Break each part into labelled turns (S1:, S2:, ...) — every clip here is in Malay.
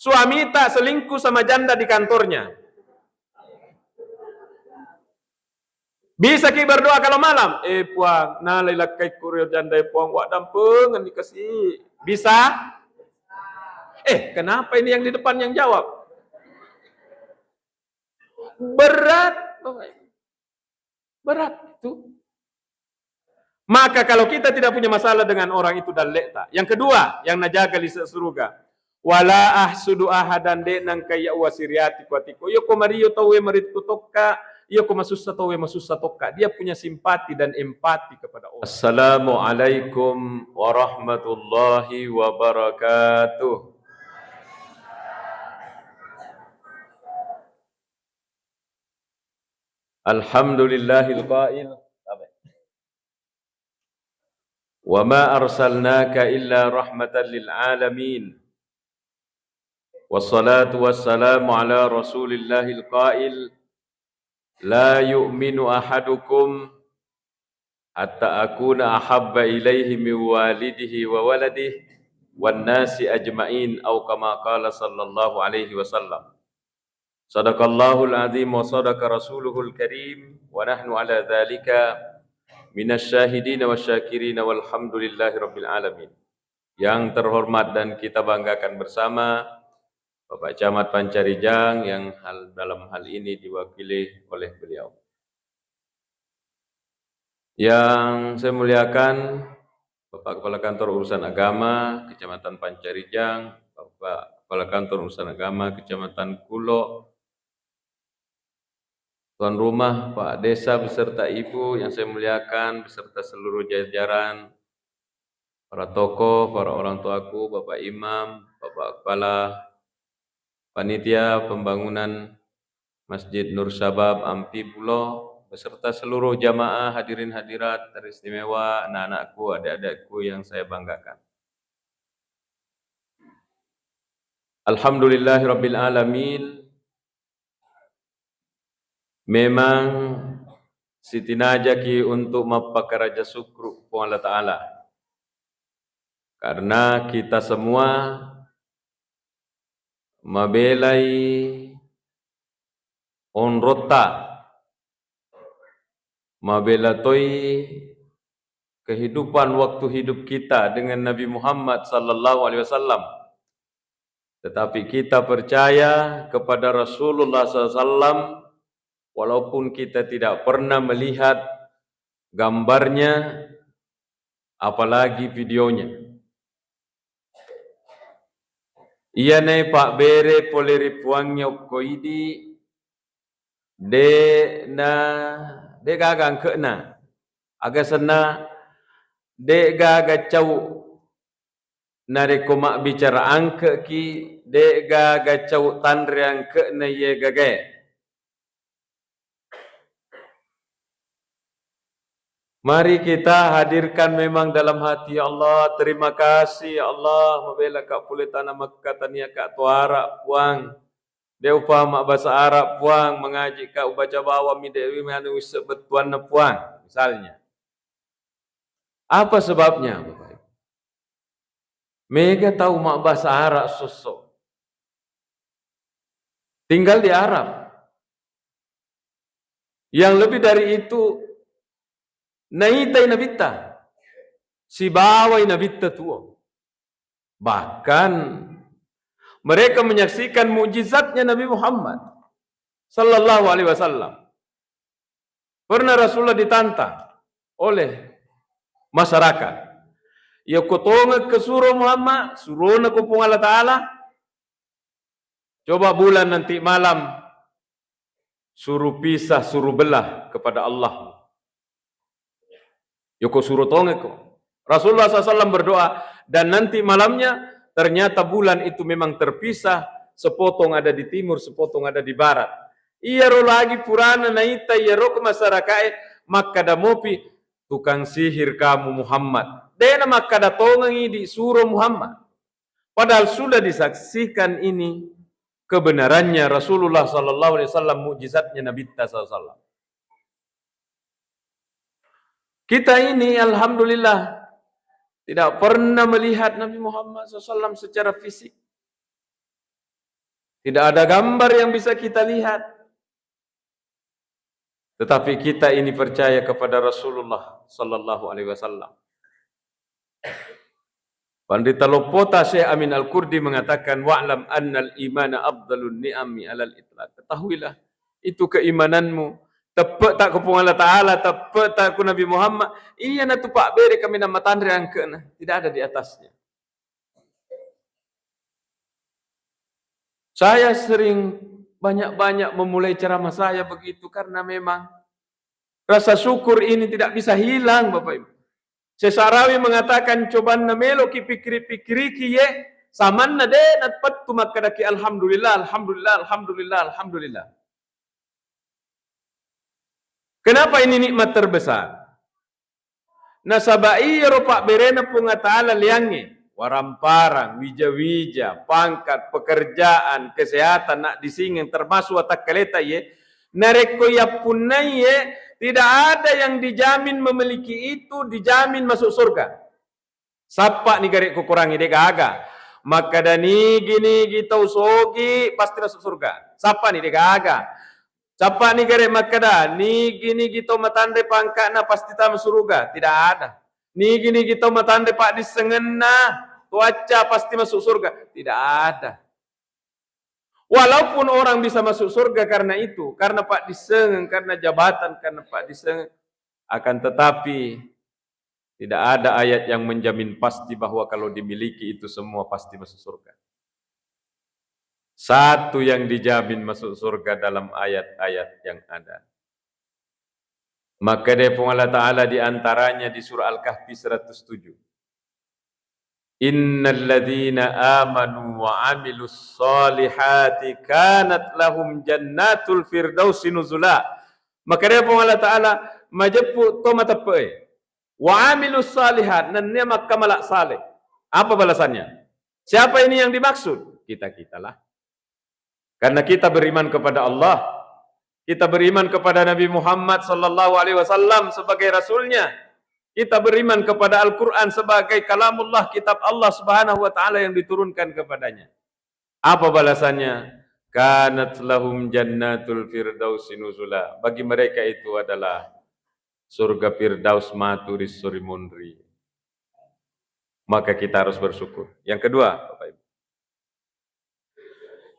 S1: Suami tak selingkuh sama janda di kantornya. Bisa ki berdoa kalau malam. Puang, nalailah kai kurio janda puang wak dampengan dikasih. Bisa? Kenapa ini yang di depan yang jawab? Berat. Berat itu. Maka kalau kita tidak punya masalah dengan orang itu dan lekta. Yang kedua, yang najaga li surga. Wala ahsudu ahadan de nang kaya wasiriati kuatiko. Yo komariyo tawe marit kutoka. Yo komasusa tawe masusa toka. Dia punya simpati dan empati kepada Allah. Assalamualaikum warahmatullahi wabarakatuh. Alhamdulillahil qail. Wa ma arsalnaka illa rahmatan lil alamin. Wassalatu wassalamu ala rasulillahil qail. La yu'minu ahadukum hatta akuna ahabba ilaihi min walidihi wa waladihi wan nasi ajma'in au kama qala sallallahu alaihi wasallam. Sadaqallahul azim wa sadaqa rasuluhul karim wa nahnu ala dzalika minasyahidin wasyakirin walhamdulillahi rabbil alamin. Yang terhormat dan kita banggakan bersama Bapak Camat Pancarijang yang dalam hal ini diwakili oleh beliau. Yang saya muliakan Bapak Kepala Kantor Urusan Agama Kecamatan Pancarijang, Bapak Kepala Kantor Urusan Agama Kecamatan Kulo, tuan rumah, Pak Desa beserta Ibu yang saya muliakan beserta seluruh jajaran, para tokoh, para orang tuaku, Bapak Imam, Bapak Kepala Panitia Pembangunan Masjid Nur Syabab Ampi Pulo, beserta seluruh jamaah hadirin hadirat teristimewa, anak-anakku, adik-adikku yang saya banggakan. Alhamdulillahirabbil alamin. Memang Siti Najaki untuk mapakaraja syukur kepada Allah Ta'ala. Karena kita semua mabelai onrota, mabelatoi kehidupan waktu hidup kita dengan Nabi Muhammad sallallahu alaihi wasallam. Tetapi kita percaya kepada Rasulullah SAW walaupun kita tidak pernah melihat gambarnya, apalagi videonya. Ia nai Pak Bere poleri puangnya koidi de gagang kena aga sana de gaga cau nare koma bicara angke ki de gaga cau tandre angke na ye gage. Mari kita hadirkan memang dalam hati Allah. Terima kasih Allah mabela kak pule tanah Makkah tania kak tuara puang. Dia upah mak bahasa Arab puang mengaji kak ubaca bawa mi dewi manu sebetuan na puang misalnya. Apa sebabnya? Mega tahu mak bahasa Arab sosok. Tinggal di Arab. Yang lebih dari itu naitai nabita, si bawai nabita tuo. Bahkan mereka menyaksikan mukjizatnya Nabi Muhammad sallallahu alaihi wasallam. Pernah Rasulullah ditantang oleh masyarakat. Ya kutonga ke suruh Muhammad, suruh na kupung Allah Ta'ala. Coba bulan nanti malam suruh pisah, suruh belah kepada Allah. Yoko suruh tongeko. Rasulullah SAW berdoa dan nanti malamnya ternyata bulan itu memang terpisah, sepotong ada di timur, sepotong ada di barat. Iya ro lagi purana naita iya ro ke masyarakat maka damopi tukang sihir kamu Muhammad. Dena maka datongangi di suruh Muhammad. Padahal sudah disaksikan ini kebenarannya Rasulullah SAW, mukjizatnya Nabi SAW. Kita ini alhamdulillah tidak pernah melihat Nabi Muhammad SAW secara fisik. Tidak ada gambar yang bisa kita lihat. Tetapi kita ini percaya kepada Rasulullah sallallahu alaihi wasallam. Pandita Lopota Syekh Amin Al-Kurdi mengatakan wa'lam annal imana afdalun ni'ami 'alal itlaq. Ketahuilah itu keimananmu. Tepat tak kepada Allah Taala, tepat tak ku Nabi Muhammad. Iya na tu pak bere kami nama tandre angkeuna. Tidak ada di atasnya. Saya sering banyak-banyak memulai ceramah saya begitu karena memang rasa syukur ini tidak bisa hilang, Bapak Ibu. Sesarawi mengatakan cobaan na melo ki pikiri-pikiri ki ye saman na de natpat tumakadaki alhamdulillah, alhamdulillah, alhamdulillah, alhamdulillah. Kenapa ini nikmat terbesar? Nasabai ropak berena punga ta'ala liangi waramparang, wija-wija, pangkat, pekerjaan, kesehatan nak disingin termasuk watak kaleta ye nareko ya punai ye tidak ada yang dijamin memiliki itu dijamin masuk surga. Sapa ni garek kukurangi dek aga maka dani gini gitu sogi pasti masuk surga. Sapa ni dek aga Capa ni gare makada, ni gini gitu matande pangkana pasti tam surga. Tidak ada. Ni gini gitu matande pak disengena, cuaca pasti masuk surga. Tidak ada. Walaupun orang bisa masuk surga karena itu, karena pak disengeng, karena jabatan, karena pak disengeng, akan tetapi tidak ada ayat yang menjamin pasti bahwa kalau dimiliki itu semua pasti masuk surga. Satu yang dijamin masuk surga dalam ayat-ayat yang ada. Maka dia pun Allah Ta'ala diantaranya di surah Al-Kahfi 107. Innal ladhina amanu wa amilus salihati kanat lahum jannatul firdausi nuzula. Maka dia pun Allah Ta'ala majepu toma tepe. Wa amilus salihat nan niya makamalak salih. Apa balasannya? Siapa ini yang dimaksud? Kita-kitalah. Karena kita beriman kepada Allah, kita beriman kepada Nabi Muhammad sallallahu alaihi wasallam sebagai rasulnya, kita beriman kepada Al-Quran sebagai kalamullah, kitab Allah subhanahu wa ta'ala yang diturunkan kepadanya. Apa balasannya? Kanat lahum jannatul firdausi nuzula. Bagi mereka itu adalah surga firdaus maturis surimunri. Maka kita harus bersyukur. Yang kedua, Bapak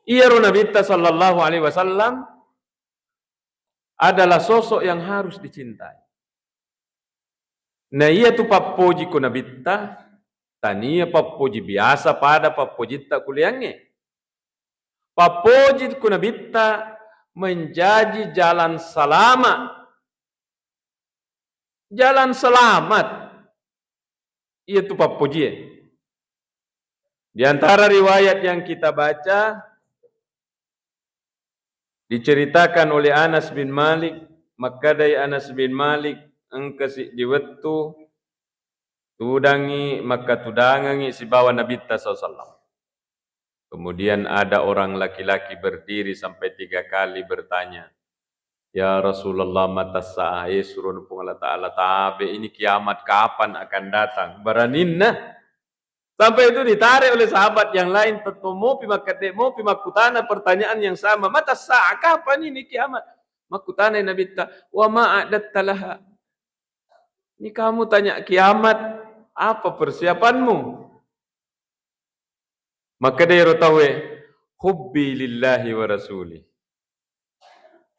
S1: Ibu, Nabi sallallahu alaihi wasallam adalah sosok yang harus dicintai. Nah ia tu papoji ku Nabi tania papoji biasa pada papoji tak kuliange. Papoji ku Nabi menjadi jalan selamat. Jalan selamat. Ia tu papoji. Di antara riwayat yang kita baca diceritakan oleh Anas bin Malik, maka dari Anas bin Malik engkasi diwetu tudangi maka tudangangi si bawa Nabi SAW. Kemudian ada orang laki-laki berdiri sampai 3 kali bertanya, ya Rasulullah mata sa'ah surun pun Allah Ta'ala tabe ini kiamat kapan akan datang? Baraninna. Sampai itu ditarik oleh sahabat yang lain, tetemu pimakademo pimakutana pertanyaan yang sama. Mata sa'ah kapan ini kiamat? Makutana Nabi ta, wa ma'adattalaha. Ini kamu tanya kiamat, apa persiapanmu? Maka dia rotawe, hubbi lillahi wa rasuli.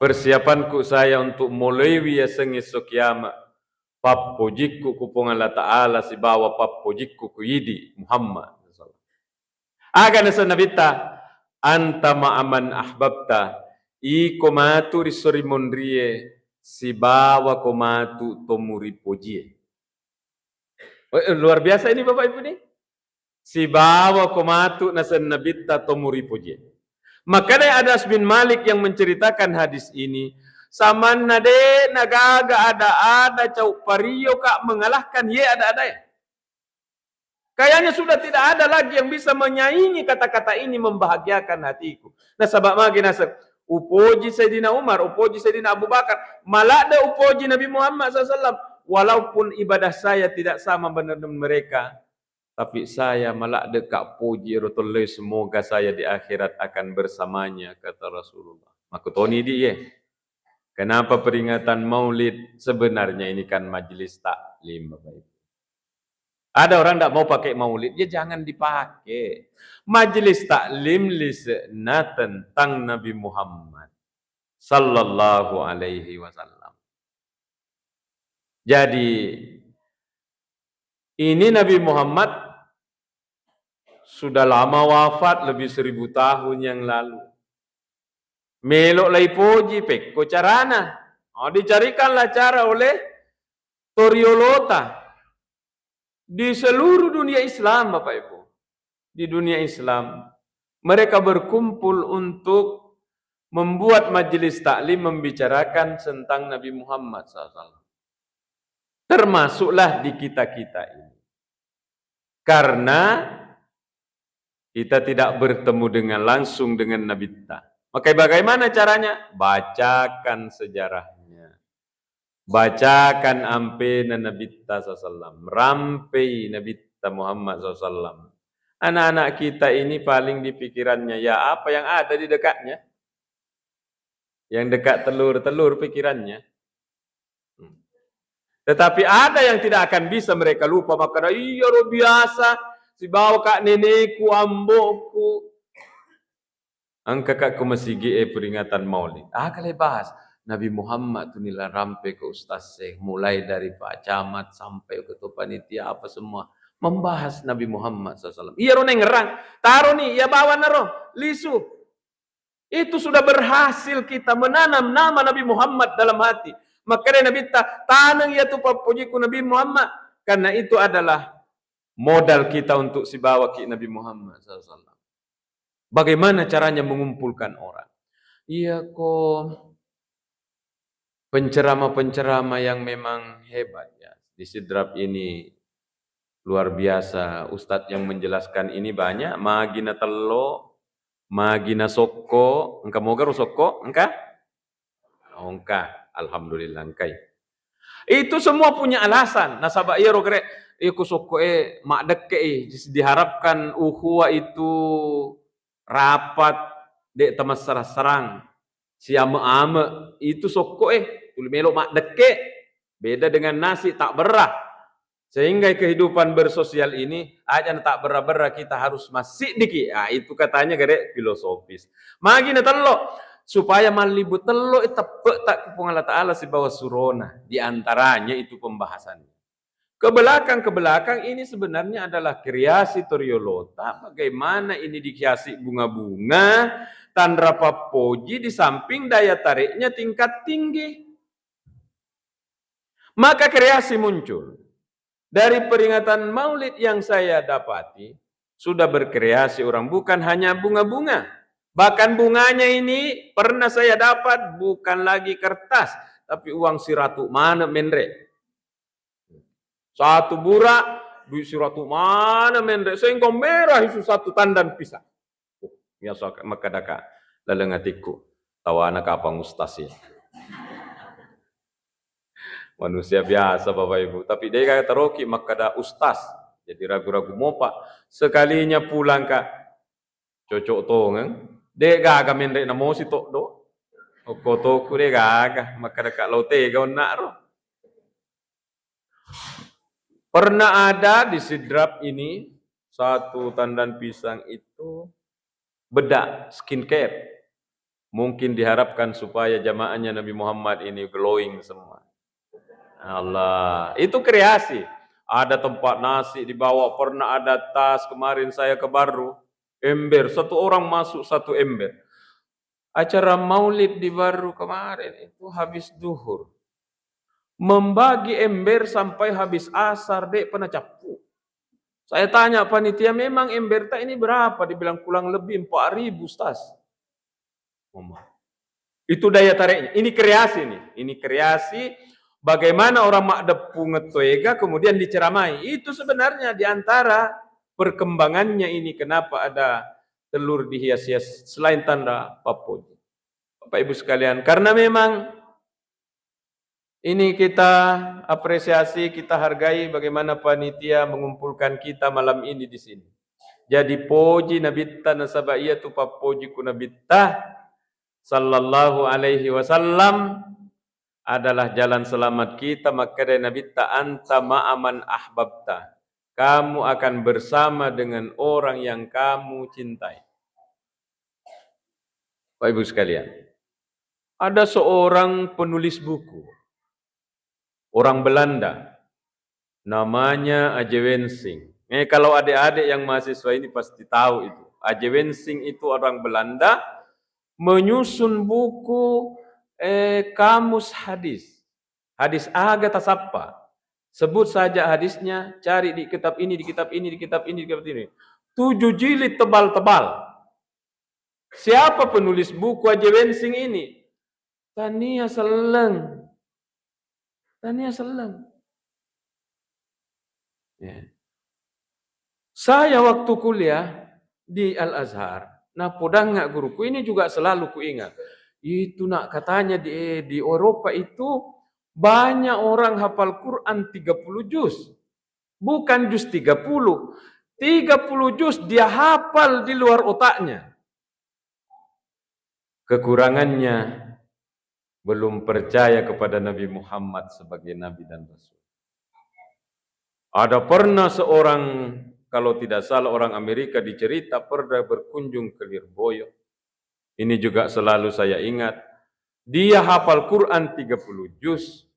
S1: Persiapanku saya untuk mulai wiaseng esok kiamat. Papojikku kupung Allah Ta'ala si bawa papojikku ku yidi Muhammad. Aga nasa nabita anta ma'aman ahbabta iko matu risori mondrie si bawa ko matu tomuri pojie. Luar biasa ini Bapak Ibu nih. Si bawa ko matu nasa nabita tomuri pojie. Makanya Anas bin Malik yang menceritakan hadis ini, saman nade nagaga ada cau pario kak mengalahkan ye ada ya. Kayaknya sudah tidak ada lagi yang bisa menyaingi kata-kata ini membahagiakan hatiku. Nah sabab magi nasab upoji Sayyidina Umar, upoji Sayyidina Abu Bakar, malah ada upoji Nabi Muhammad SAW. Walaupun ibadah saya tidak sama benar dengan mereka, Tapi saya malah dekat puji Rasulullah, semoga saya di akhirat akan bersamanya, kata Rasulullah. Maka Tony dia. Kenapa peringatan Maulid? Sebenarnya ini kan majelis taklim, Bapak Ibu. Ada orang tidak mau pakai Maulid, ya jangan dipakai. Majelis taklim lisna tentang Nabi Muhammad sallallahu alaihi wasallam. Jadi ini Nabi Muhammad sudah lama wafat, lebih 1000 tahun yang lalu. Melok lai puji pekko carana. Dicarikanlah cara oleh Toriolota di seluruh dunia Islam, Bapak Ibu. Di dunia Islam mereka berkumpul untuk membuat majelis taklim membicarakan tentang Nabi Muhammad SAW. Termasuklah di kita-kita ini. Karena kita tidak bertemu dengan langsung dengan Nabi kita. Maka bagaimana caranya? Bacakan sejarahnya. Bacakan ampe Nabi kita SAW. Rampai Nabi kita Muhammad SAW. Anak-anak kita ini paling di pikirannya, ya apa yang ada di dekatnya. Yang dekat telur-telur pikirannya. Tetapi ada yang tidak akan bisa mereka lupa. Maka iya biasa, si bawa kak nenekku, amboku. Angka kak kemasigi peringatan Maulid. Kalau bahas Nabi Muhammad tu nila rampe ke Ustaz Syekh, mulai dari Pak Camat sampai ke panitia apa semua membahas Nabi Muhammad SAW. Iya ro ngerang, taruh nih, ya bawa naro, lisu. Itu sudah berhasil kita menanam nama Nabi Muhammad dalam hati. Makanya Nabi tanang ya tu pujiku Nabi Muhammad, karena itu adalah modal kita untuk si bawa ki Nabi Muhammad SAW. Bagaimana caranya mengumpulkan orang? Iya kok penceramah-penceramah yang memang hebat ya. Di Sidrap ini luar biasa. Ustadz yang menjelaskan ini banyak. Magina telo, magina soko, engka moga soko, engka? Engka, alhamdulillah engkai. Itu semua punya alasan. Nasabah iya rokre, iku soko mak deke diharapkan ukhuwah itu rapat dek temas serang siama ame itu soko melok mak deke beda dengan nasi tak berah, sehingga kehidupan bersosial ini aja tak berah-berah kita harus masih diki. Itu katanya gede filosofis magina telo supaya malibut telo tepek tak kupung Allah Ta'ala si bawah surona, diantaranya itu pembahasannya. Ke belakang ini sebenarnya adalah kreasi Toriolota. Bagaimana ini dihiasi bunga-bunga, tandra papoji, di samping daya tariknya tingkat tinggi. Maka kreasi muncul. Dari peringatan Maulid yang saya dapati, sudah berkreasi orang, bukan hanya bunga-bunga. Bahkan bunganya ini pernah saya dapat bukan lagi kertas, tapi uang siratu mana mendre. Satu burak, duit siratu mana mendre, sehingga merah itu satu tandan pisang. Biasa maka daka lalengatiku, tawa anak apa ustaz ya. Manusia biasa Bapak Ibu, tapi dia kata teroki maka ada ustaz, jadi ragu-ragu mopa. Sekalinya pulang kak, cocok tongang, dia gagah mendre namo si tok do, kotoku dia gagah, maka daka laute gaun nak roh. Pernah ada di Sidrap ini satu tandan pisang itu bedak skincare. Mungkin diharapkan supaya jamaahnya Nabi Muhammad ini glowing semua. Allah, itu kreasi. Ada tempat nasi dibawa, pernah ada tas, kemarin saya ke Baru, ember, satu orang masuk satu ember. Acara Maulid di Baru kemarin itu habis duhur. Membagi ember sampai habis asar dek pernah capu. Saya tanya panitia, memang ember tak ini berapa? Dibilang kurang lebih 4.000 Ustaz. Itu daya tariknya. Ini kreasi nih. Ini kreasi bagaimana orang mak depu ngetoega kemudian diceramai. Itu sebenarnya diantara perkembangannya ini. Kenapa ada telur dihias-hias selain tanda papoji. Bapak Ibu sekalian, karena memang Ini kita apresiasi, kita hargai bagaimana panitia mengumpulkan kita malam ini di sini. Jadi poji nabitta nasabaiya tu poji ku nabitta sallallahu alaihi wasallam adalah jalan selamat kita. Maka dari nabitta anta ma'aman ahbabta, kamu akan bersama dengan orang yang kamu cintai. Bapak Ibu sekalian, ada seorang penulis buku, orang Belanda, namanya A.J. Wensing. Kalau adik-adik yang mahasiswa ini pasti tahu itu. A.J. Wensing itu orang Belanda, menyusun buku kamus hadis. Hadis Agatha Sappa. Sebut saja hadisnya, cari di kitab ini, di kitab ini, di kitab ini, di kitab ini. 7 jilid tebal-tebal. Siapa penulis buku A.J. Wensing ini? Tania Seleng. Tania Seleng. Ya. Saya waktu kuliah di Al-Azhar, nah podang nggak guruku ini juga selalu kuingat. Itu nak katanya di Eropa itu banyak orang hafal Quran 30 juz. Bukan juz 30. 30 juz dia hafal di luar otaknya. Kekurangannya belum percaya kepada Nabi Muhammad sebagai Nabi dan Rasul. Ada pernah seorang, kalau tidak salah orang Amerika dicerita pernah berkunjung ke Lirboyo. Ini juga selalu saya ingat. Dia hafal Quran 30 juz.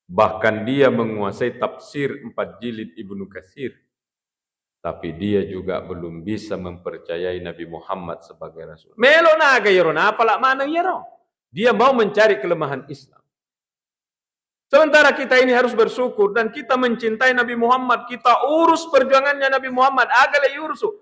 S1: Bahkan dia menguasai tafsir 4 jilid Ibnu Katsir. Tapi dia juga belum bisa mempercayai Nabi Muhammad sebagai Rasul. Melo naga yerona, apalak mana yero? Dia mau mencari kelemahan Islam. Sementara kita ini harus bersyukur dan kita mencintai Nabi Muhammad. Kita urus perjuangannya Nabi Muhammad. Agale yurusu.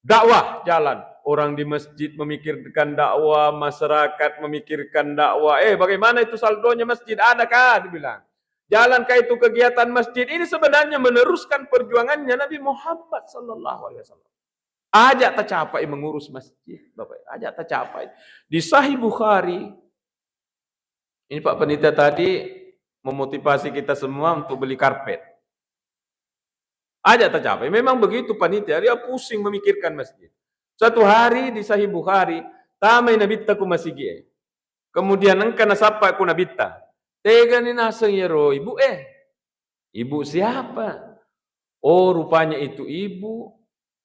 S1: Dakwah jalan. Orang di masjid memikirkan dakwah, masyarakat memikirkan dakwah. Bagaimana itu saldonya masjid? Adakah? Dibilang. Jalankah itu kegiatan masjid? Ini sebenarnya meneruskan perjuangannya Nabi Muhammad sallallahu alaihi wasallam. Ajak tercapai mengurus masjid, Bapak. Ajak tercapai. Di Sahih Bukhari, ini Pak Panitia tadi memotivasi kita semua untuk beli karpet. Ajak tercapai. Memang begitu panitia, dia pusing memikirkan masjid. Suatu hari di Sahih Bukhari, tamay nabitta ku masigi. Kemudian engkau nasapa ku nabitta. Tega ni naseng yero ibu Ibu siapa? Oh rupanya itu ibu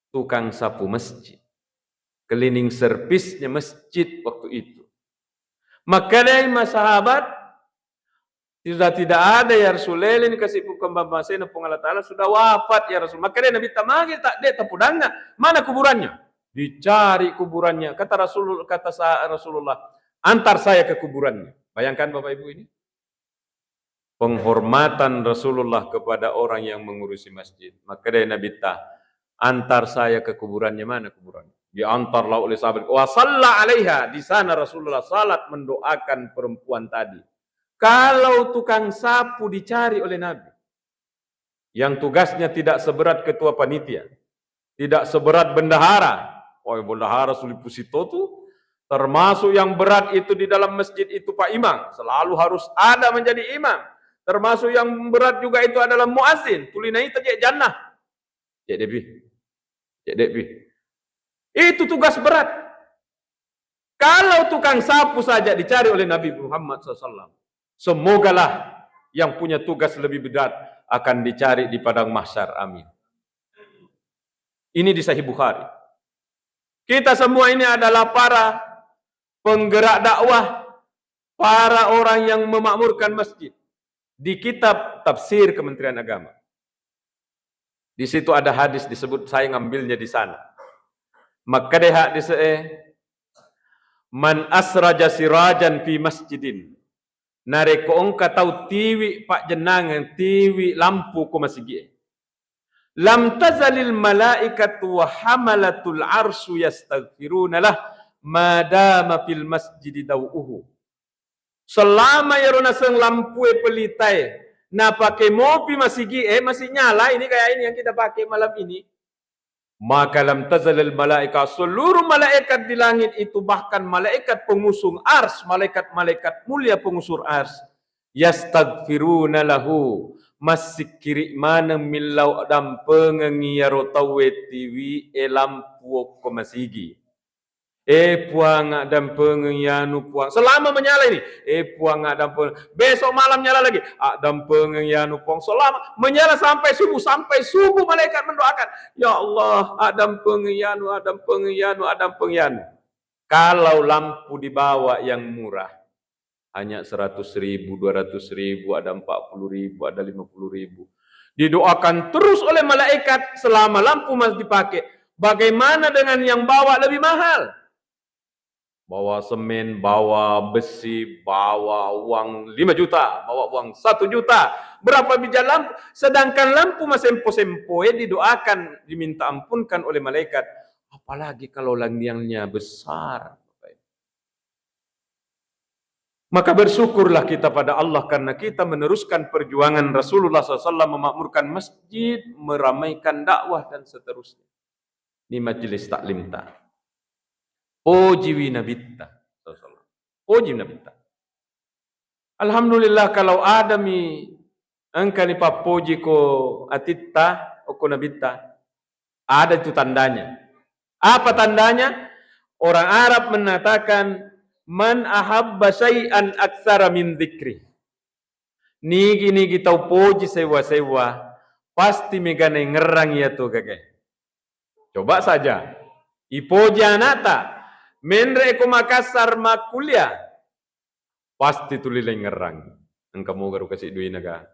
S1: tukang sapu masjid. Cleaning servisnya masjid waktu itu. Maka dari sahabat sudah tidak ada ya Rasulullah ini kasih pembahasa na Allah Ta'ala sudah wafat ya Rasul. Maka dia Nabi tamagi tak dia tapudanga. Mana kuburannya? Dicari kuburannya. Kata Rasulullah, antar saya ke kuburannya. Bayangkan Bapak Ibu ini. Penghormatan Rasulullah kepada orang yang mengurusi masjid. Maka dari Nabi antar saya ke kuburannya. Mana kuburannya? Diantarlah oleh sahabat. Wa shalla 'alaiha. Di sana Rasulullah salat mendoakan perempuan tadi. Kalau tukang sapu dicari oleh Nabi, yang tugasnya tidak seberat ketua panitia, tidak seberat bendahara. Bendahara Sulipusito tuh termasuk yang berat itu di dalam masjid itu Pak Imam. Selalu harus ada menjadi imam. Termasuk yang berat juga itu adalah muazin. Tulinai tajik jannah. Cek Devi. Itu tugas berat. Kalau tukang sapu saja dicari oleh Nabi Muhammad SAW, semogalah yang punya tugas lebih berat akan dicari di padang mahsyar. Amin. Ini di Sahih Bukhari. Kita semua ini adalah para penggerak dakwah, para orang yang memakmurkan masjid. Di kitab tafsir Kementerian Agama, di situ ada hadis disebut, saya ngambilnya di sana. Maka deh hadis man asraja sirajan fi masjidin. Nareko ongka tahu tiwi pak jenangan tiwi lampu ko masigi. Lam tazalil malaikatu wa hamalatul arsy yastaghfiruna lah madama fil masjid dawuhu. Selama yarona seng lampu pelitai, na pakai mopi masigi masih nyala ini kayak ini yang kita pakai malam ini. Maka lam tazalil malaika, seluruh malaikat di langit itu bahkan malaikat pengusung ars, malaikat-malaikat mulia pengusur ars yastaghfiruna lahu masikiri mana milau dan pengengiaro tawetiwi elampu ko masigi. Puang dan pengengianu puang selama menyala ini. Puang dan besok malam nyala lagi. Dan pengengianu puang selama menyala sampai subuh malaikat mendoakan. Ya Allah, adam pengengianu. Kalau lampu dibawa yang murah hanya 100.000, 200.000, ada 40.000, ada 50.000. Didoakan terus oleh malaikat selama lampu masih dipakai. Bagaimana dengan yang bawa lebih mahal? Bawa semen, bawa besi, bawa uang 5 juta, bawa uang 1 juta. Berapa biji lampu? Sedangkan lampu masih sempo-sempoe didoakan, diminta ampunkan oleh malaikat. Apalagi kalau langitnya besar. Maka bersyukurlah kita pada Allah karena kita meneruskan perjuangan Rasulullah SAW memakmurkan masjid, meramaikan dakwah dan seterusnya. Ini majelis taklim ta. Puji winabitta. Puji winabitta. Alhamdulillah kalau ada mi angka ni papuji ko atitta o ko nabitta. Ada itu tandanya. Apa tandanya? Orang Arab mengatakan man ahabba syai'an aktsara min dzikri. Nigi tau puji sewa pasti megane ngerang ya tu kakek. Coba saja. Ipuji anata menre ko Makassar makuliah pasti tulilay ngerang. Ang kamu garu kasih duit naga.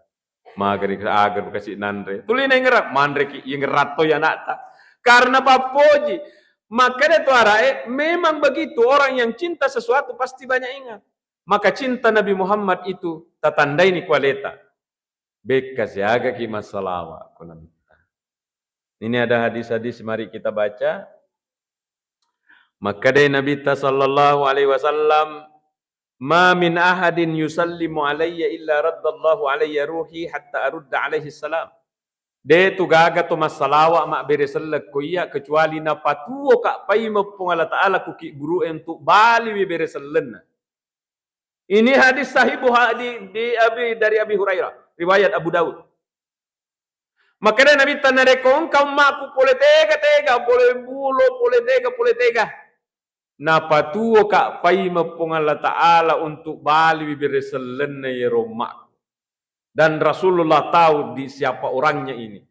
S1: Magari agar kasih nanre. Tulilay ngerang manre ki yang rato ya nata. Karena papuji. Maka itu arae memang begitu, orang yang cinta sesuatu pasti banyak ingat. Maka cinta Nabi Muhammad itu tatandai ni kualita. Bekas yaga ki masalawa. Ini ada hadis-hadis, mari kita baca. Maka dari Nabi sallallahu alaihi wasallam, "Ma min ahadin yusallimu alayya illa raddallahu alayya ruhi hatta arudda alaihi salam." De tu gaga tu masalawa mak bereselek ko iya kecuali na patuo ka pai mapung Allah Taala ku ki guru entuk bali we bereselen. Ini hadis sahih Bukhari dari Abi Hurairah, riwayat Abu Daud. Maka Nabi tanare ko engkau maku pole tega, pole bulo, pole tega. Na patuo ka pai mapung Allah Taala untuk bali we bereselen ye romak. Dan Rasulullah tahu di siapa orangnya ini.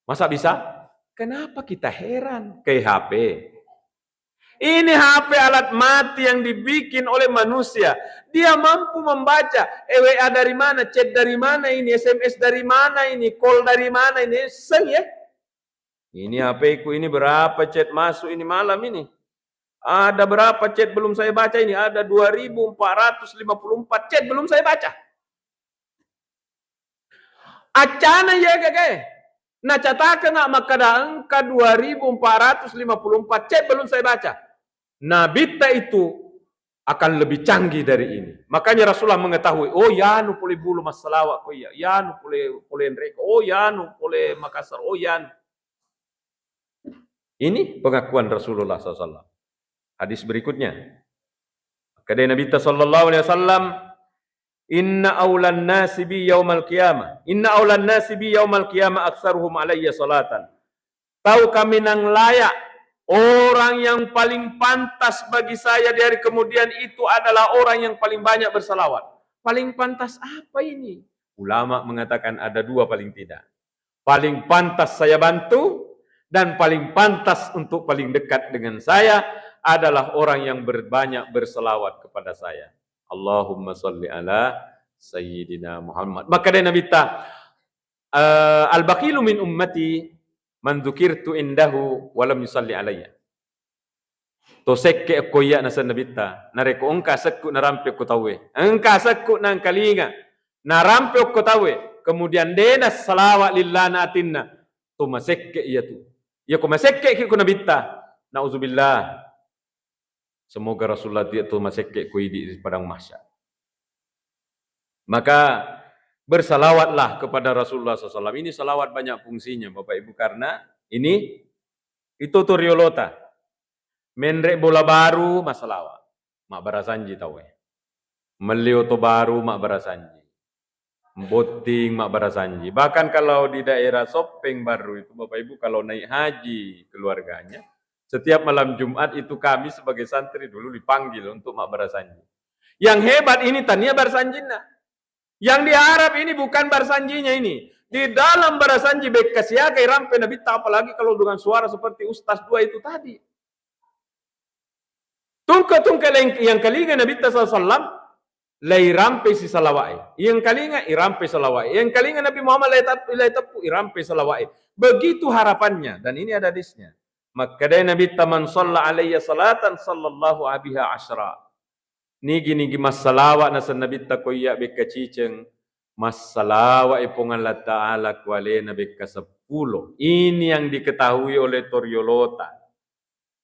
S1: Masa bisa? Kenapa kita heran ke HP? Ini HP alat mati yang dibikin oleh manusia. Dia mampu membaca WA dari mana, chat dari mana ini, SMS dari mana ini, call dari mana ini, seng ya. Ini HP ku ini berapa chat masuk ini malam ini. Ada berapa chat belum saya baca ini, ada 2.454 chat belum saya baca. Acana ya kakek. Nah catakan nak makada angka 2.454 chat belum saya baca. Nah bita itu akan lebih canggih dari ini. Makanya Rasulullah mengetahui, oh ya nu pole bulu masalawak ko ya nu pole Enreko, oh ya nu pole Makassar, oh ya nu. Ini pengakuan Rasulullah SAW. Hadis berikutnya. Kata Nabi sallallahu alaihi wasallam, Inna awlan nasi bi yaumal qiyamah. Inna awlan nasi bi yaumal qiyamah aktsaruhum alayya salatan. Tahu kami nang layak, orang yang paling pantas bagi saya di hari kemudian itu adalah orang yang paling banyak bersalawat. Paling pantas apa ini? Ulama mengatakan ada dua paling tidak. Paling pantas saya bantu dan paling pantas untuk paling dekat dengan saya adalah orang yang berbanyak bersalawat kepada saya. Allahumma salli ala Sayyidina Muhammad. Maka dari Nabi al-baqilu min ummati man dzukirtu indahu walam yusalli alayya. To sekke ko ya nasa Nabi nareko engka sekku narampe ko tawe. Engka sekku nang kalinga narampe ko tawe. Kemudian dena salawat lillah natinna. To masekke iya tu. Ya ko masekke ko Nabi nauzubillah. Semoga Rasulullah dia tu masekke ku di padang mahsyar. Maka bersalawatlah kepada Rasulullah SAW. Ini salawat banyak fungsinya Bapak Ibu karena ini itu turiolota. Menrek bola baru masalawat. Mak barasanji tahu ya. Melio to baru mak barasanji. Boting mak barasanji. Bahkan kalau di daerah Sopeng baru itu Bapak Ibu kalau naik haji keluarganya, setiap malam Jumat itu kami sebagai santri dulu dipanggil untuk mak barasanji. Yang hebat ini tania barasanjina. Yang diharap ini bukan barasanjinya ini. Di dalam barasanji bekas ya kai rampe Nabi apalagi kalau dengan suara seperti Ustaz dua itu tadi. Tungka yang kalinga Nabi sallallahu lai rampe si salawai. Yang kalinga irampe salawai. Yang kalinga Nabi Muhammad lai tapu irampe salawai. Begitu harapannya dan ini ada hadisnya. Maka dari Nabi taman shalla alayya salatan sallallahu abiha asyra. Nigi mas salawat nasa Nabi takoya beka ciceng. Mas salawat ipungan Allah Ta'ala kualena beka 10. Ini yang diketahui oleh Toryolota.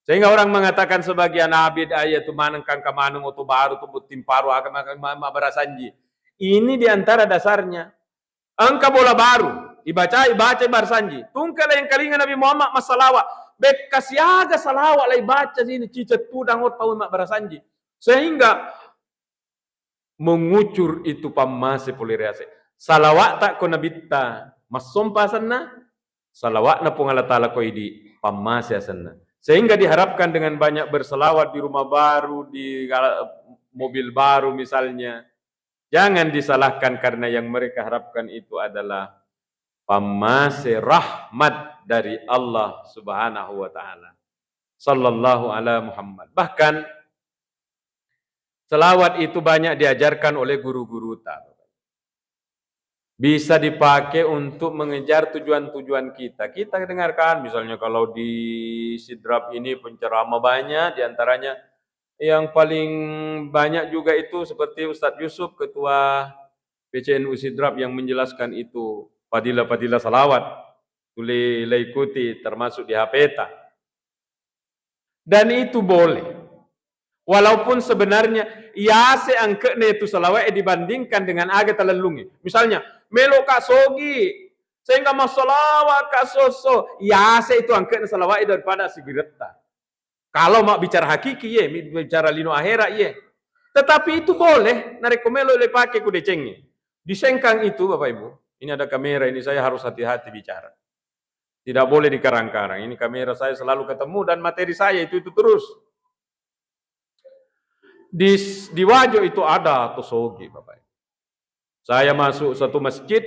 S1: Sehingga orang mengatakan sebagian abid ayat tu manang kang kamanung atau baru tu butim paru akan barasanji. Ini diantara dasarnya. Angka bola baru dibaca barasanji. Tungkala yang kalingan Nabi Muhammad masalawat. Bekas yaga salawat lai baca sini cicet tudang tahu mak barasanji. Sehingga mengucur itu pamase poliriase. Salawat tak ko nabita masompa sana. Salawat na pungala ta'ala ko idi pamase sana. Sehingga diharapkan dengan banyak berselawat di rumah baru, di mobil baru misalnya. Jangan disalahkan karena yang mereka harapkan itu adalah pamase rahmat dari Allah Subhanahu wa Ta'ala. Sallallahu ala Muhammad. Bahkan selawat itu banyak diajarkan oleh guru-guru kita. Bisa dipakai untuk mengejar tujuan-tujuan kita. Kita dengarkan misalnya kalau di Sidrap ini penceramah banyak, diantaranya yang paling banyak juga itu seperti Ustadz Yusuf, Ketua PCNU Sidrap yang menjelaskan itu fadilah-fadilah salawat. Boleh ikuti termasuk di HPTA. Dan itu boleh. Walaupun sebenarnya ya seangkatnya itu salawat dibandingkan dengan agak terlelungi. Misalnya, melo kasogi, sehingga masalawat kasoso, ya itu angkatnya salawat daripada sigireta. Kalau mau bicara hakiki ya, bicara lino akhirat ya. Tetapi itu boleh, nareko melo pakai ku decengnya. Di sengkang itu Bapak Ibu, ini ada kamera, ini saya harus hati-hati bicara. Tidak boleh dikarang-karang. Ini kamera saya selalu ketemu dan materi saya itu terus. Di Wajo itu ada tosogi Bapak. Saya masuk satu masjid,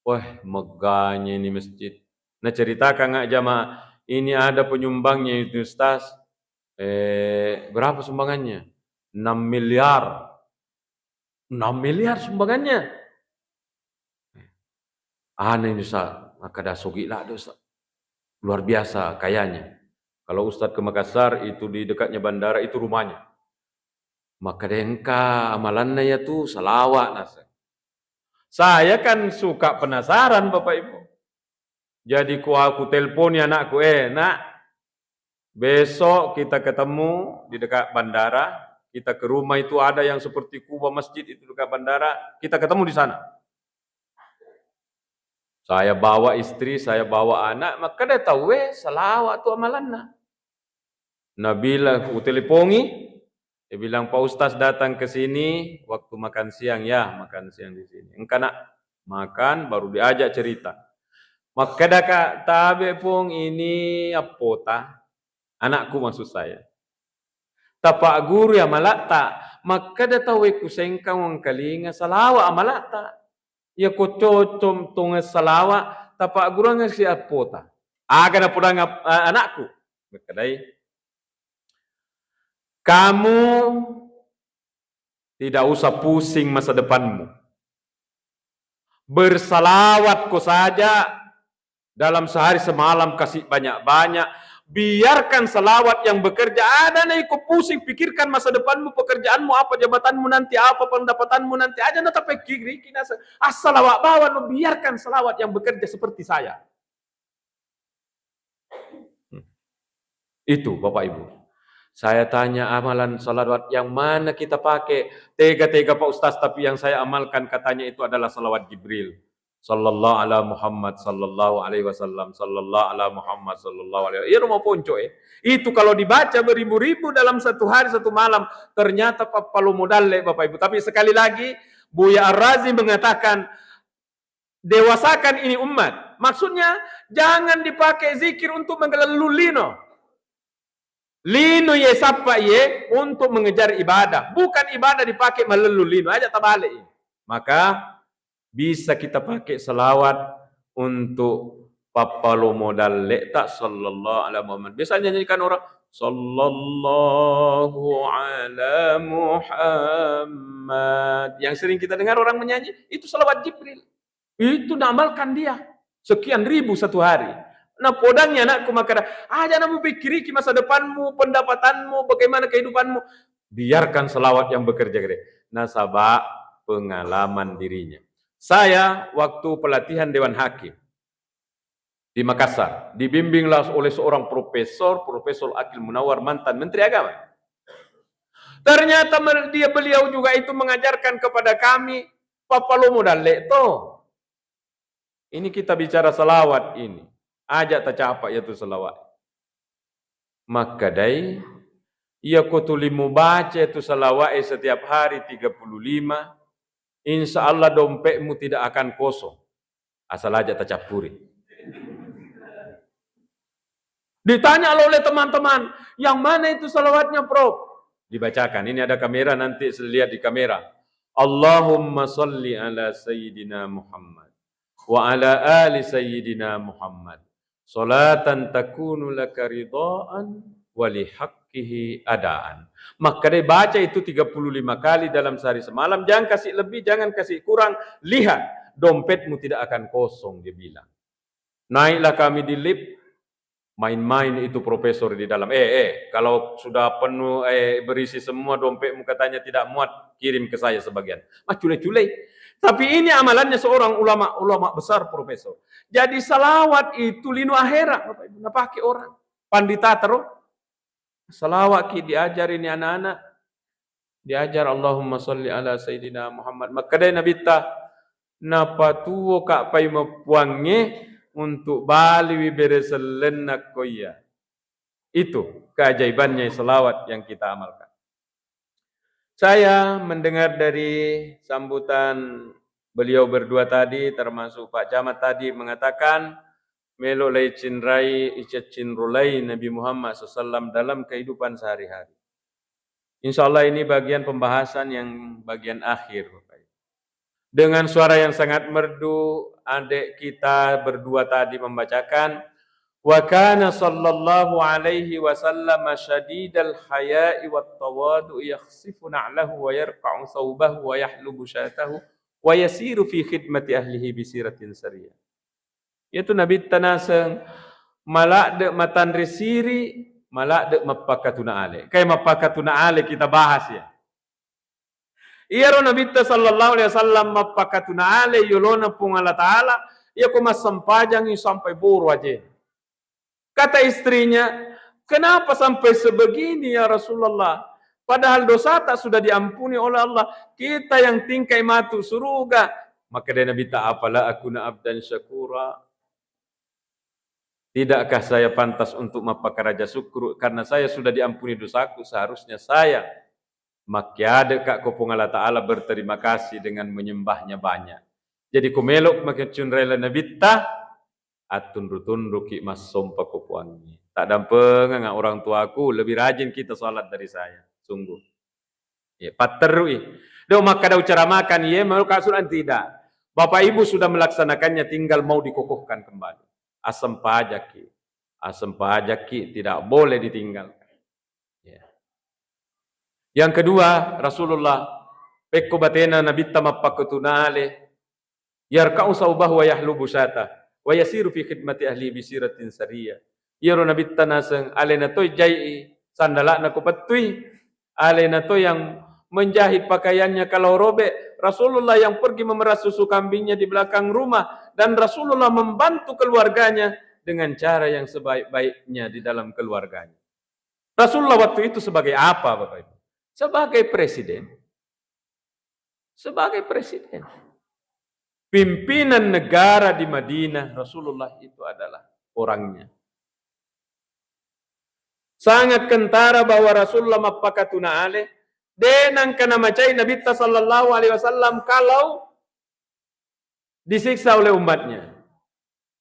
S1: wah megahnya ini masjid. Nah ceritakan nggak jamaah, ini ada penyumbangnya itu Ustaz. Berapa sumbangannya? 6 miliar. 6 miliar sumbangannya. Aneh Ustaz, maka dah sogi lah Ustaz. Luar biasa kayanya. Kalau Ustaz ke Makassar itu di dekatnya bandara itu rumahnya. Maka dengka amalannya ya tuh salawat nasa. Saya kan suka penasaran Bapak Ibu. Jadi aku telepon anakku, nak, besok kita ketemu di dekat bandara. Kita ke rumah itu ada yang seperti kubah masjid itu dekat bandara. Kita ketemu di sana. Saya bawa istri, saya bawa anak, maka dia tahu salawat tu amalannya. Nabila aku teleponi. Dia bilang, Pak Ustaz datang ke sini waktu makan siang. Ya, makan siang di sini. Engkau nak makan, baru diajak cerita. Maka dah tabe pun ini apota. Anakku maksud saya. Tapak guru ya malata. Maka dah tahu ku sengkang wang kalinga salawa amalata. Ya ko cocom tunga salawa. Tapak guru nga si apota. Aga na pudang anakku. Maka dai. Kamu tidak usah pusing masa depanmu. Bersalawat kau saja dalam sehari semalam kasih banyak-banyak. Biarkan salawat yang bekerja. Ada nih kau pusing pikirkan masa depanmu, pekerjaanmu apa, jabatanmu nanti apa, pendapatanmu nanti aja. Nata pikir salawat bawa. Biarkan salawat yang bekerja seperti saya. Itu Bapak Ibu. Saya tanya amalan salawat yang mana kita pakai? Tega-tega Pak Ustaz, tapi yang saya amalkan katanya itu adalah salawat Jibril. Sallallahu ala Muhammad sallallahu alaihi wasallam, sallallahu ala Muhammad sallallahu alaihi wasallam. Iya mau ponco Itu kalau dibaca beribu-ribu dalam satu hari satu malam, ternyata papalu modalle Bapak Ibu. Tapi sekali lagi Buya Ar-Razi mengatakan dewasakan ini umat. Maksudnya jangan dipakai zikir untuk mengelulu lino. Lino ye sapa ye untuk mengejar ibadah. Bukan ibadah dipakai melulu lino aja tabalik. Maka bisa kita pakai selawat untuk papalo modal tak sallallahu alaihi Muhammad. Biasanya nyanyikan orang sallallahu ala Muhammad. Yang sering kita dengar orang menyanyi itu selawat Jibril. Itu namalkan dia sekian ribu satu hari. Nah podangnya anakku maka aja namu pikiri masa depanmu, pendapatanmu, bagaimana kehidupanmu. Biarkan selawat yang bekerja gede. Nasabah pengalaman dirinya. Saya waktu pelatihan Dewan Hakim di Makassar, dibimbinglah oleh seorang profesor, Profesor Akil Munawar, mantan Menteri Agama. Ternyata beliau juga itu mengajarkan kepada kami, papalo modal to. Ini kita bicara selawat ini. Ajak tercapai yaitu selawat. Maka dai, ia kutulimu baca itu selawat setiap hari 35. Insya Allah dompetmu tidak akan kosong. Asal aja tercapuri. Ditanya oleh teman-teman, yang mana itu salawatnya Prof? Dibacakan, ini ada kamera nanti lihat di kamera. Allahumma salli ala Sayyidina Muhammad. Wa ala ali Sayyidina Muhammad. Salatan takunu laka ridhaan wa lihaqqihi adaan. Maka dia baca itu 35 kali dalam sehari semalam. Jangan kasih lebih, jangan kasih kurang. Lihat, dompetmu tidak akan kosong, dia bilang. Naiklah kami di lift, main-main itu profesor di dalam. Kalau sudah penuh, berisi semua dompetmu katanya tidak muat, kirim ke saya sebagian. Cule-cule. Tapi ini amalannya seorang ulama besar profesor. Jadi salawat itu lino akhirat, Bapak Ibu. Nah, pakai orang. Pandita terus. Salawat ki diajar ini anak-anak. Diajar Allahumma salli ala Sayyidina Muhammad. Maka dia Nabi ta napatuo kak pai mapuange untuk bali wibereselen nak koya. Itu keajaibannya salawat yang kita amalkan. Saya mendengar dari sambutan beliau berdua tadi, termasuk Pak Camat tadi mengatakan melo lay cinrai icet cinrulai Nabi Muhammad SAW dalam kehidupan sehari-hari. Insya Allah ini bagian pembahasan yang bagian akhir. Dengan suara yang sangat merdu, adik kita berdua tadi membacakan wa kana sallallahu alaihi wasallam syadidal haya'i wat tawadu yakhsifu na'lahu wa yarqa'u thawbahu wa yahlubu syatahu wa yasiru fi khidmati ahlihi bisiratin sariyah. Yaitu Nabi tanaseng malak de matan resiri, malak de mapakatuna ale. Kayak mapakatuna ale kita bahas ya. Iya Nabi sallallahu alaihi wasallam mapakatuna ale yolona pung Allah Ta'ala, ia kumas sampajang sampai buru aja. Kata istrinya, kenapa sampai sebegini ya Rasulullah? Padahal dosa tak sudah diampuni oleh Allah. Kita yang tingkai matu surga. Maka dia Nabi ta'afala akuna abdan syakura. Tidakkah saya pantas untuk mapakaraja syukur karena saya sudah diampuni dosaku, seharusnya saya makiade kak kopong Allah Ta'ala berterima kasih dengan menyembahnya banyak. Jadi kumelok makin rela nabita atun ruki mas sompa kopuannya. Tak dampeng ngak orang tuaku lebih rajin kita salat dari saya, sungguh. Ya paterui. Do maka ada ucara makan ye mau kasuran tidak. Bapak Ibu sudah melaksanakannya, tinggal mau dikokohkan kembali. Asam pajaki tidak boleh ditinggalkan. Ya. Yang kedua, Rasulullah pekko batena nabita mappakutunale yarka'u saubahu wa yahlubu syata wa yasiru fi khidmati ahli bisiratin sariyah. Yaro nabita naseng alena toy jai sandalakna ko patui, alena toy yang menjahit pakaiannya kalau robek. Rasulullah yang pergi memerah susu kambingnya di belakang rumah, dan Rasulullah membantu keluarganya dengan cara yang sebaik-baiknya di dalam keluarganya. Rasulullah waktu itu sebagai apa Bapak Ibu? Sebagai presiden. Sebagai presiden. pimpinan negara di Madinah, Rasulullah itu adalah orangnya. Sangat kentara bahwa Rasulullah mapakatuna aleh denang kana macai Nabi sallallahu alaihi wasallam kalau disiksa oleh umatnya.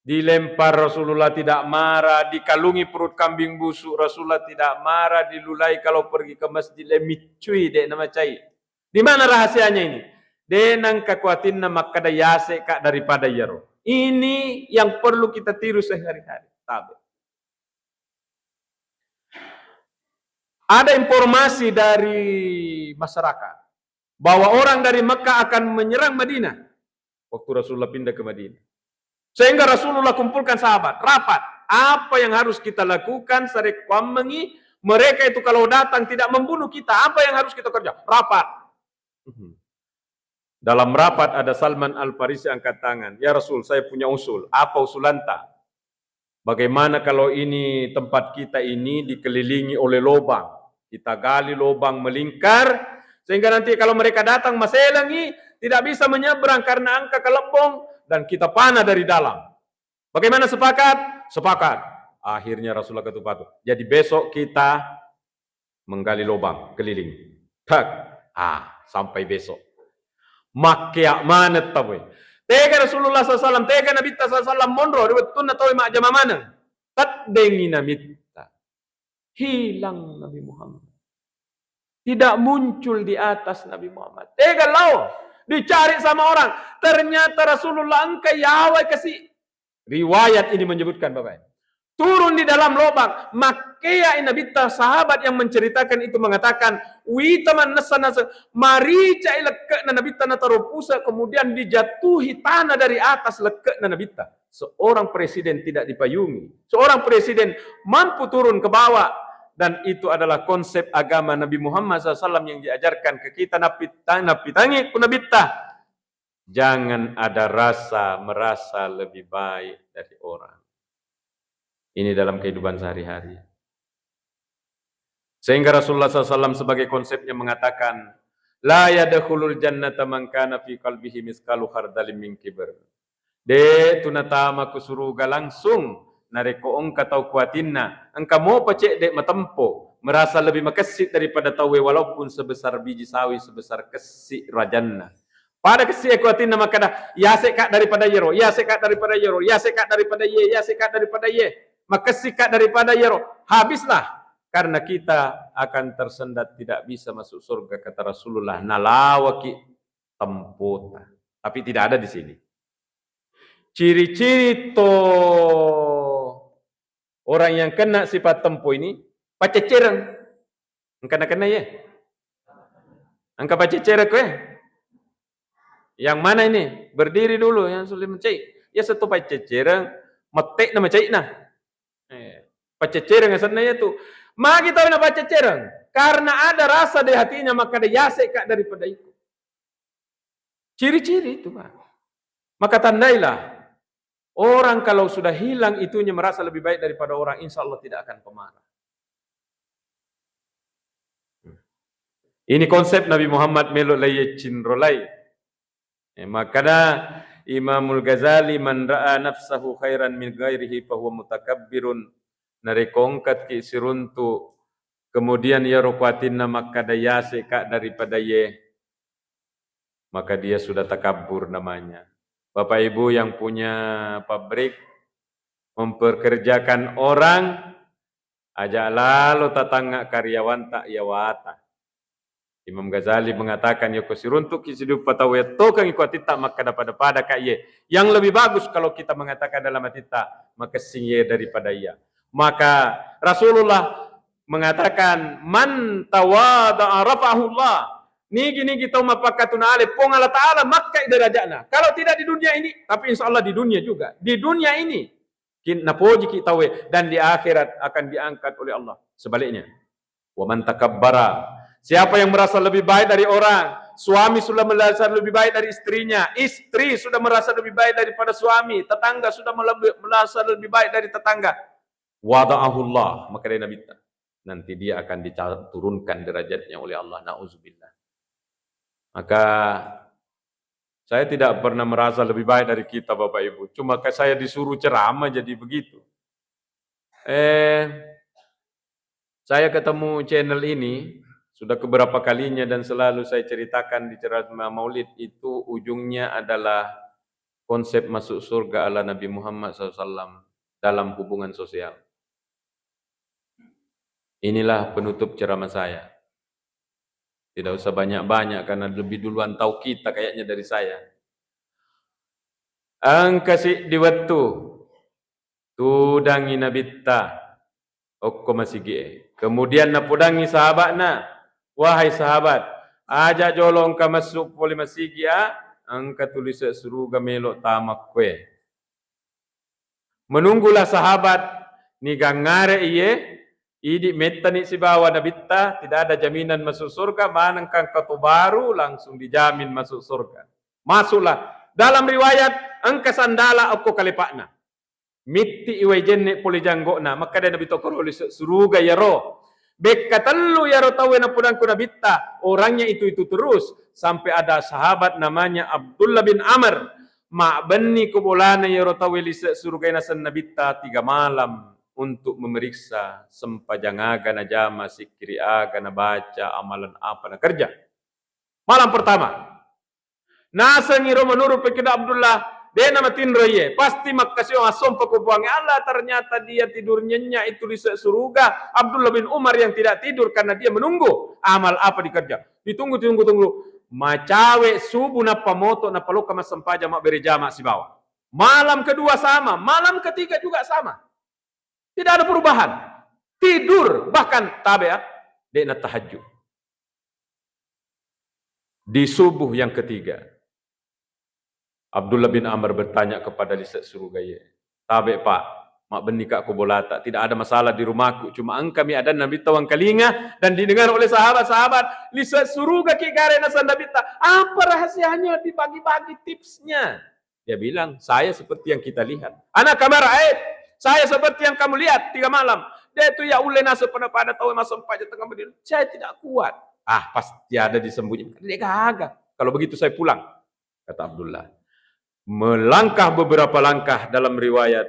S1: Dilempar Rasulullah tidak marah, dikalungi perut kambing busuk Rasulullah tidak marah, dilulai kalau pergi ke masjid lemicui dek nama cai. Di mana rahasianya ini? Denang kekuatin nama kada yase kak daripada yaro. Ini yang perlu kita tiru sehari-hari. Tabe. Ada informasi dari masyarakat bahwa orang dari Mekah akan menyerang Madinah waktu Rasulullah pindah ke Madinah. Sehingga Rasulullah kumpulkan sahabat, rapat. Apa yang harus kita lakukan? Sarek wamengi, mereka itu kalau datang tidak membunuh kita, apa yang harus kita kerja? Rapat. Dalam rapat ada Salman Al-Farisi angkat tangan. Ya Rasul, saya punya usul. Apa usulanta? Bagaimana kalau ini tempat kita ini dikelilingi oleh lubang? Kita gali lubang melingkar, sehingga nanti kalau mereka datang maselangi, tidak bisa menyeberang karena angka kelempong, dan kita panah dari dalam. Bagaimana sepakat? Sepakat. Akhirnya Rasulullah ketupatu. Jadi besok kita menggali lubang keliling. Tak. Sampai besok. Makia mana tahu? Tega Rasulullah SAW, tega Nabi SAW monro, diwetun na tahu mak jama mana? Taddengi Nabi. Hilang Nabi Muhammad. Tidak muncul di atas Nabi Muhammad. Tega lau. Dicari sama orang. Ternyata Rasulullah engkau yawai kasih. Riwayat ini menyebutkan Bapak. Turun di dalam lubang. Makanya Nabi sahabat yang menceritakan itu mengatakan, witaman nasa marica ilekek na Nabi na tarupusa, kemudian dijatuhi tanah dari atas lekek na Nabi. Seorang presiden tidak dipayungi. Seorang presiden mampu turun ke bawah. Dan itu adalah konsep agama Nabi Muhammad SAW yang diajarkan ke kita. Napitangi kunabita. Jangan ada rasa merasa lebih baik dari orang. Ini dalam kehidupan sehari-hari. Sehingga Rasulullah SAW sebagai konsepnya mengatakan, La yadkhulul jannata man kana fi qalbihi miskalu khardalin min kibr. De tunatama kusuruga langsung nareko engka tau kuatinna. Engka mau pecek dek matempo, merasa lebih makasih daripada tawe walaupun sebesar biji sawi, sebesar kesik rajanna. Pada kesik kuatinna maka dah ya sekat daripada yero, ya sekat daripada yero, ya sekat daripada ye, ya sekat daripada ye. Maka sikat daripada yero, habislah. Karena kita akan tersendat tidak bisa masuk surga kata Rasulullah. Nalawaki tempota. Tapi tidak ada di sini. Ciri-ciri to orang yang kena sifat tempo ini pacecereng. Engkana kena ya? Angka pacecereng ke? Yang mana ini? Berdiri dulu yang sulit mencai. Ya satu pacecereng, metek nama cai nah. Pacecereng sebenarnya itu. Mari kita nak pacecereng. Karena ada rasa di hatinya maka dia yasek daripada itu. Ciri-ciri itu Pak. Maka tandailah orang kalau sudah hilang itunya merasa lebih baik daripada orang, insya Allah tidak akan pemarah. Ini konsep Nabi Muhammad melo laye cinrolai. Makanya Imamul Ghazali man ra'a nafsahu khairan min ghairihi fahuwa mutakabbirun. Narekongkat ki siruntu kemudian ya rukwatinna maka dayase kak daripada ye, maka dia sudah takabur namanya. Bapak Ibu yang punya pabrik memperkerjakan orang, ajak lalu tatangga karyawan tak yawata. Imam Ghazali mengatakan ya kusiruntu kisidup patawe tokang ikuti tak maka pada kak ye. Yang lebih bagus kalau kita mengatakan dalam hati tak maka sing ye daripada ia. Maka Rasulullah mengatakan man tawada'a rafa'ahullah. Nigi tau mapakatuna ale pong Allah Ta'ala makkai derajatna. Kalau tidak di dunia ini, tapi insya Allah di dunia juga. Di dunia ini napoji kita we, dan di akhirat akan diangkat oleh Allah. Sebaliknya, wa man takabbara. Siapa yang merasa lebih baik dari orang, suami sudah merasa lebih baik dari istrinya, istri sudah merasa lebih baik daripada suami, tetangga sudah merasa lebih baik dari tetangga. Wada'ahullah, maka dia Nabi nanti dia akan diturunkan derajatnya oleh Allah, na'udzubillah. Maka Saya tidak pernah merasa lebih baik dari kita Bapak Ibu. Cuma saya disuruh ceramah jadi begitu. Saya ketemu channel ini sudah keberapa kalinya dan selalu saya ceritakan di ceramah Maulid itu ujungnya adalah konsep masuk surga ala Nabi Muhammad SAW dalam hubungan sosial. Inilah penutup ceramah saya. Tidak usah banyak-banyak karena lebih duluan tahu kita kayaknya dari saya. Angkasi diwattu tudangi nabitta okko masigi. Kemudian napudangi sahabatna, wahai sahabat, ajak jolong ka masuk poli masigi angka tulis suruga melok tamak kue. Menunggulah sahabat ni gangare iye idi metani si bawa nabitta tidak ada jaminan masuk surga, manangkang katu baru langsung dijamin masuk surga. Masuklah. Dalam riwayat angka sandala okko kalipakna. Mitti iwai jenne poli janggokna maka dia nabi tokoro suruga yaro bekka tellu yaro tawe na pudangku nabitta orangnya itu terus sampai ada sahabat namanya Abdullah bin Amr ma benni kubolana yaro tawe lisa suruga nasan nabitta 3 malam untuk memeriksa sempajangaga na jama sikiri aga na baca amalan apa na kerja. Malam pertama nasangiro menurut pekida Abdullah dia nama tinroye, pasti makasih asom pakubuangi Allah ternyata dia tidur nyenyak itu di surga. Abdullah bin Umar yang tidak tidur karena dia menunggu amal apa dikerja. Ditunggu. Macawe subuh napa moto napa luka masampaja mak berjama si bawah. Malam kedua sama, malam ketiga juga sama. Tidak ada perubahan. Tidur bahkan tabe dia na tahajud. Di subuh yang ketiga Abdullah bin Amr bertanya kepada liset surugaya, tabe pak, mak benika aku bolata, tidak ada masalah di rumahku, cuma kami ada nabi tawang kalinga dan didengar oleh sahabat-sahabat, liset suruga kigare nasan nabi ta, apa rahasianya dibagi-bagi tipsnya? Dia bilang, saya seperti yang kita lihat, anak kamar saya seperti yang kamu lihat 3 malam, dia itu ya ule nasu pada tahu masuk pajak tengah berdiri, saya tidak kuat, pasti ada disembunyikan, dia gagah, kalau begitu saya pulang, kata Abdullah. Melangkah beberapa langkah dalam riwayat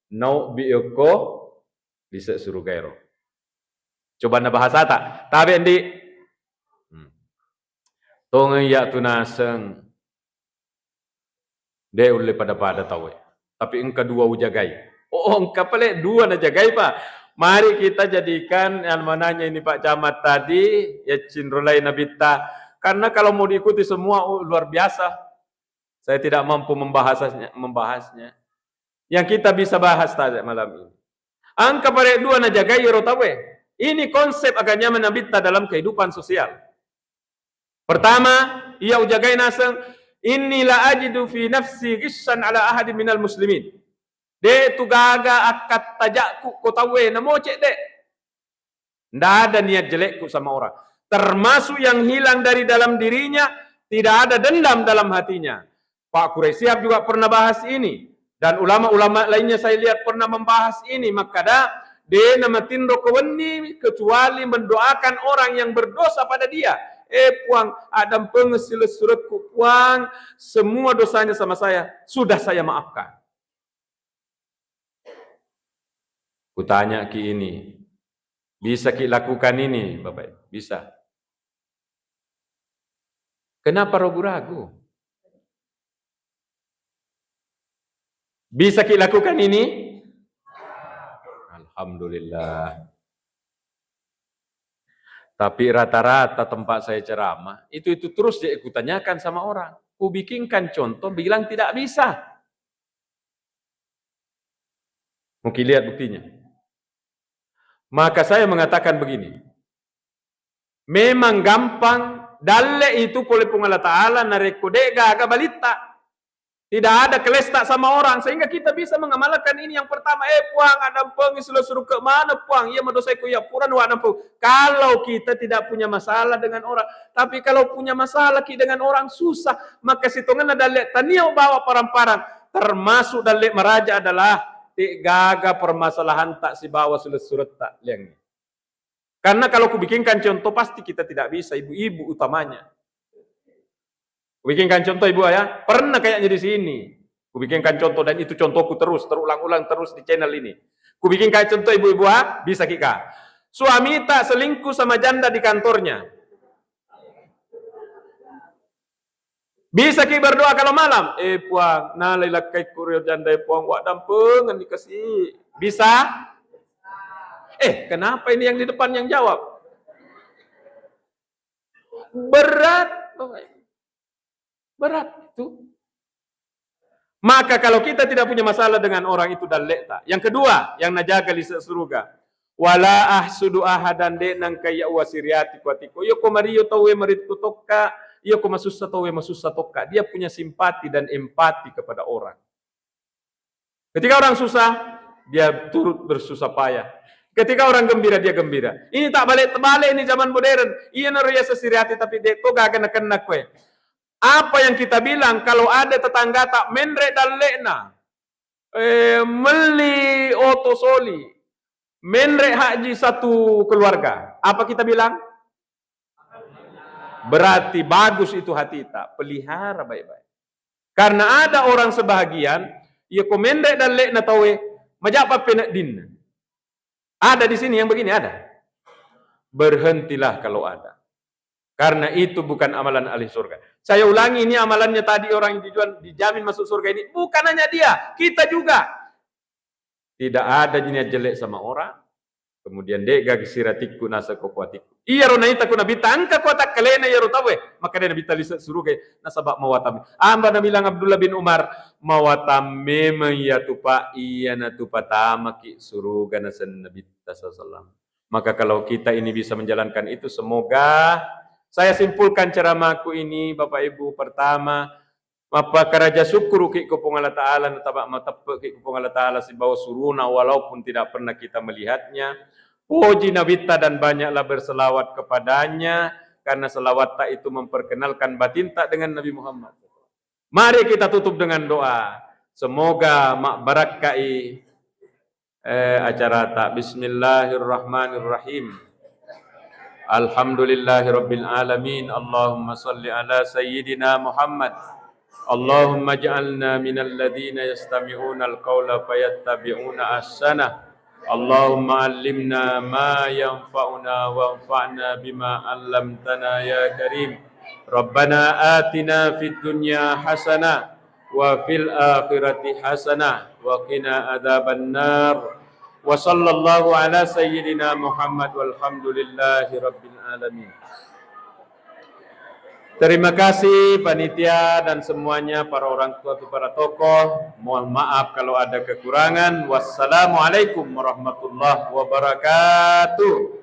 S1: nau bioko bisa suruh gairo. Coba na bahasa tak? Tabe endi. Tong ya tunaseng. De ule pada tawe. Tapi engka 2 ujagai. Engka pale 2 na jagai pak. Mari kita jadikan yang mananya ini Pak Camat tadi ya cinrolai nabita. Karena kalau mau diikuti semua luar biasa. Saya tidak mampu membahasnya. Yang kita bisa bahas tadi malam ini. Angka pada 2 na jagai rotawe. Ini konsep agaknya menabita dalam kehidupan sosial. Pertama, ia ujagai nasang, inilah ajidu fi nafsi gissan ala ahadi minal muslimin. De tu gaga akat tajakku kotawe namocek de. Tidak ada niat jelekku sama orang. Termasuk yang hilang dari dalam dirinya, tidak ada dendam dalam hatinya. Pak Quraisyab juga pernah bahas ini dan ulama-ulama lainnya saya lihat pernah membahas ini. Maka dia nama tindro keweni kecuali mendoakan orang yang berdosa pada dia. Puang adam pengesil suratku puang semua dosanya sama saya sudah saya maafkan. Kutanya ki ini bisa ki lakukan ini Bapak? Bisa. Kenapa ragu-ragu? Bisa kita lakukan ini? Alhamdulillah. Tapi rata-rata tempat saya ceramah, itu terus dia tanyakan sama orang. Ku bikinkan contoh, bilang tidak bisa. Mungkin lihat buktinya. Maka saya mengatakan begini. Memang gampang, dalle itu oleh Allah Ta'ala narekode gaga balita. Tidak ada kelestak sama orang sehingga kita bisa mengamalkan ini. Yang pertama, puang ada pengis suruh ke mana puang? Ia madosaiku ya puran wa nampu. Kalau kita tidak punya masalah dengan orang, tapi kalau punya masalah dengan orang susah, maka situngan dalek taniau bawa parang-parang. Termasuk dalek meraja adalah gaga permasalahan tak si bawa surat tak liang. Karena kalau ku bikinkan contoh pasti kita tidak bisa, ibu-ibu utamanya. Kubikinkan contoh ibu ya, pernah kayaknya di sini. Kubikinkan contoh dan itu contohku terus, terulang-ulang terus di channel ini. Kubikinkan contoh ibu-ibu bisa kika. Suami tak selingkuh sama janda di kantornya. Bisa ki berdoa kalau malam. Puang, nalailah kai kurio janda puang, wak dampengan dikasih. Bisa? Kenapa ini yang di depan yang jawab? Berat. Berat itu. Maka kalau kita tidak punya masalah dengan orang itu dan lekta. Yang kedua, yang najaga li surga. Wala ahsudu ahadan de nang kaya wasiriati kuatiko. Yo komariyo tawe maritku tokka, yo komasusa tawe masusa tokka. Dia punya simpati dan empati kepada orang. Ketika orang susah, dia turut bersusah payah. Ketika orang gembira, dia gembira. Ini tak balik-balik ini zaman modern. Iya naruya sesiriati tapi dek to gak kena kue. Apa yang kita bilang kalau ada tetangga tak menre dan lekna, meli otosoli, menre haji satu keluarga, apa kita bilang? Berarti bagus itu hati tak, pelihara baik-baik. Karena ada orang sebahagian, ia komendek dan lekna tawe, majapa penak din. Ada di sini yang begini ada. Berhentilah kalau ada. Karena itu bukan amalan ahli surga. Saya ulangi, ini amalannya tadi orang yang dijamin masuk surga ini. Bukan hanya dia, kita juga. Tidak ada niat jelek sama orang. Kemudian dega gisiratiku nasa kokuatiku. Iya ronaita kuna bitangka kuatak kalena ya rotawe. Maka dia nabita lisa suruge nasabak mawatami. Amba na bilang Abdullah bin Umar mawatame ya tupa iya na tupa tamaki suruga nasan nabita sallallahu. Maka kalau kita ini bisa menjalankan itu, semoga saya simpulkan ceramahku ini, Bapak Ibu. Pertama, mapa karaja syukur ki kupung Allah Ta'ala, natabak matapek ki kupung Allah Ta'ala si bawa suruna, walaupun tidak pernah kita melihatnya. Puji nabita dan banyaklah berselawat kepadanya, karena selawat tak itu memperkenalkan batin tak dengan Nabi Muhammad. Mari kita tutup dengan doa. Semoga mak barakai acara tak. Bismillahirrahmanirrahim. Alhamdulillahirabbil alamin. Allahumma salli ala sayyidina Muhammad. Allahumma ij'alna minal ladzina yastami'una al-qaula fayattabi'una ahsanah. Allahumma 'allimna ma yanfa'una wanfa'na bima 'allamtana ya karim. Rabbana atina fid dunya hasanah wa fil akhirati hasanah wa qina adzaban nar. Wa sallallahu ala sayyidina Muhammad walhamdulillahi rabbil alamin. Terima kasih panitia dan semuanya, para orang tua, para tokoh. Mohon maaf kalau ada kekurangan. Wassalamualaikum warahmatullahi wabarakatuh.